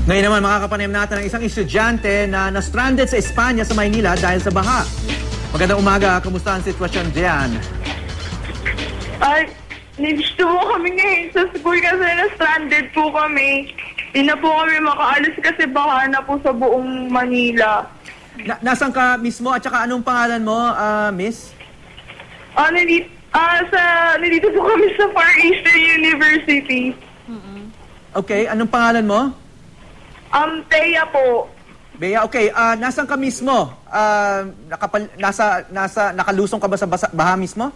Ngayon naman, makakapanayam natin ang isang estudyante na na-stranded sa Espanya sa Maynila dahil sa baha. Magandang umaga, kumusta ang sitwasyon diyan? Ay, nandito po kami ngayon sa school kasi na-stranded po kami. Hindi na po kami makaalis kasi baha na po sa buong Manila. Nasaan ka mismo at saka anong pangalan mo, miss? Nandito po kami sa Far Eastern University. Okay, anong pangalan mo? Thea po. Bea, okay. Nasaan ka mismo? Nakalusong ka ba sa baha mismo?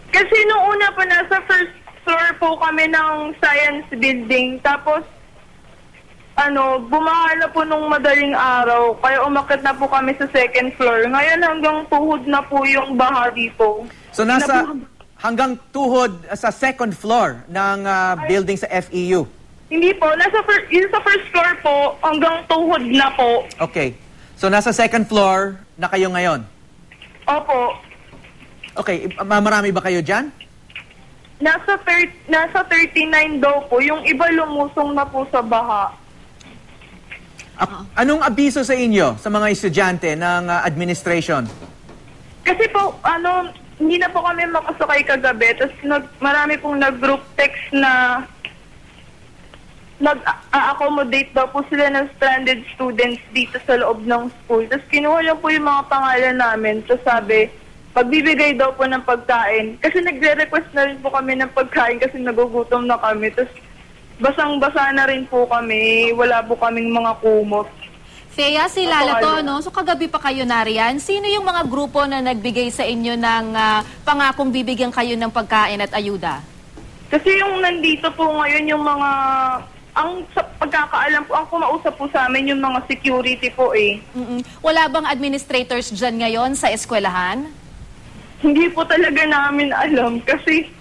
Kasi nung una po, nasa first floor po kami ng science building. Tapos, bumaha na po nung madaling araw. Kaya umakyat na po kami sa second floor. Ngayon hanggang tuhod na po yung baha dito. So hanggang tuhod sa second floor ng building sa FEU? Hindi po. Yung sa first floor po, hanggang tuhod na po. Okay. So nasa second floor na kayo ngayon? Opo. Okay. Marami ba kayo dyan? Nasa 39 daw po. Yung iba lumusong na po sa baha. Anong abiso sa inyo, sa mga estudyante ng administration? Kasi po, hindi na po kami makasakay kagabi. Tapos marami pong nag-group text na nag-accommodate daw po sila ng stranded students dito sa loob ng school. Tapos kinuha lang po yung mga pangalan namin. Tapos sabi, pagbibigay daw po ng pagkain. Kasi nagre-request na rin po kami ng pagkain kasi nagugutom na kami. Tapos basang-basa na rin po kami. Wala po kaming mga kumot. Thea, si Lala to, no? So kagabi pa kayo nariyan. Sino yung mga grupo na nagbigay sa inyo ng pangakong bibigyan kayo ng pagkain at ayuda? Kasi yung nandito po ngayon yung mga... sa pagkakaalam po, ang kumausap po sa amin yung mga security po eh. Wala bang administrators dyan ngayon sa eskwelahan? Hindi po talaga namin alam kasi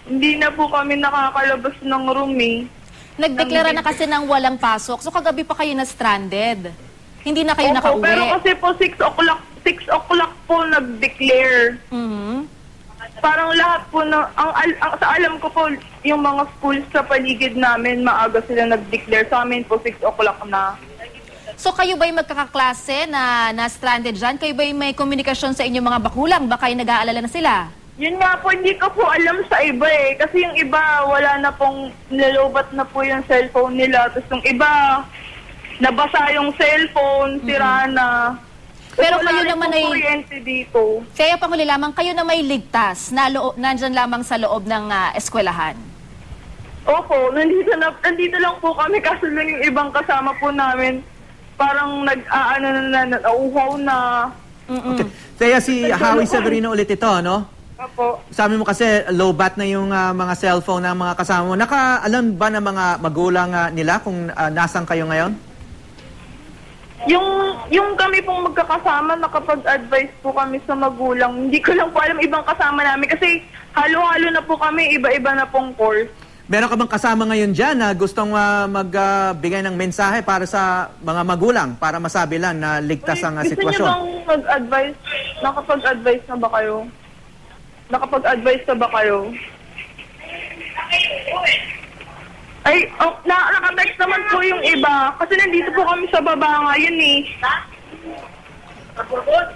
hindi na po kami nakakalabas ng room eh. Nagdeklara na kasi ng walang pasok. So kagabi pa kayo na stranded. Hindi na kayo nakauwi. Pero kasi po 6 o'clock po nag-declare. Parang lahat po sa alam ko po, yung mga schools sa paligid namin, maaga sila nag-declare. Sa amin po 6 o'clock na. So kayo ba'y magkakaklase na stranded dyan? Kayo ba'y may komunikasyon sa inyong mga bakulang? Baka yung nag-aalala na sila? Yun nga po, hindi ko po alam sa iba eh. Kasi yung iba, wala na pong nilobat na po yung cellphone nila. Tapos yung iba, nabasa yung cellphone, sira na. Pero kayo naman ay... kuryente dito. Kaya panghuli lamang, kayo na may ligtas na nandyan lamang sa loob ng eskwelahan. Opo, nandito lang po kami kasi lang yung ibang kasama po namin. Parang nauuhaw na. Okay. Kaya si Howie Severino ulit ito, no? Opo. Sabi mo kasi low bat na yung mga cellphone ng mga kasama mo. Nakaalam ba ng mga magulang nila kung nasan kayo ngayon? Yung kami pong magkakasama, nakapag-advise po kami sa magulang. Hindi ko lang po alam ibang kasama namin kasi halo-halo na po kami, iba-iba na pong course. Meron ka bang kasama ngayon dyan na gustong magbigay ng mensahe para sa mga magulang para masabi lang na ligtas ang sitwasyon? Gusto niyo bang mag-advise? Nakapag-advise na ba kayo? Nakapag-advise na ba kayo? Ay, nakatext naman po yung iba. Kasi nandito po kami sa baba ngayon eh. Ha? Kapurgot?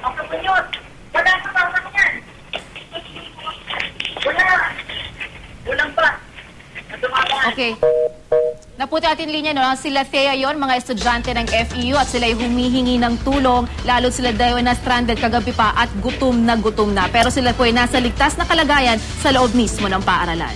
Ang kapunyot? Wala sa baba niyan. Wala. Walang pa. Okay. Naputi atin linya, no? Sila Thea yon, mga estudyante ng FEU at sila'y humihingi ng tulong. Lalo sila dahil na stranded kagabi pa at gutom na. Pero sila po ay nasa ligtas na kalagayan sa loob mismo ng paaralan.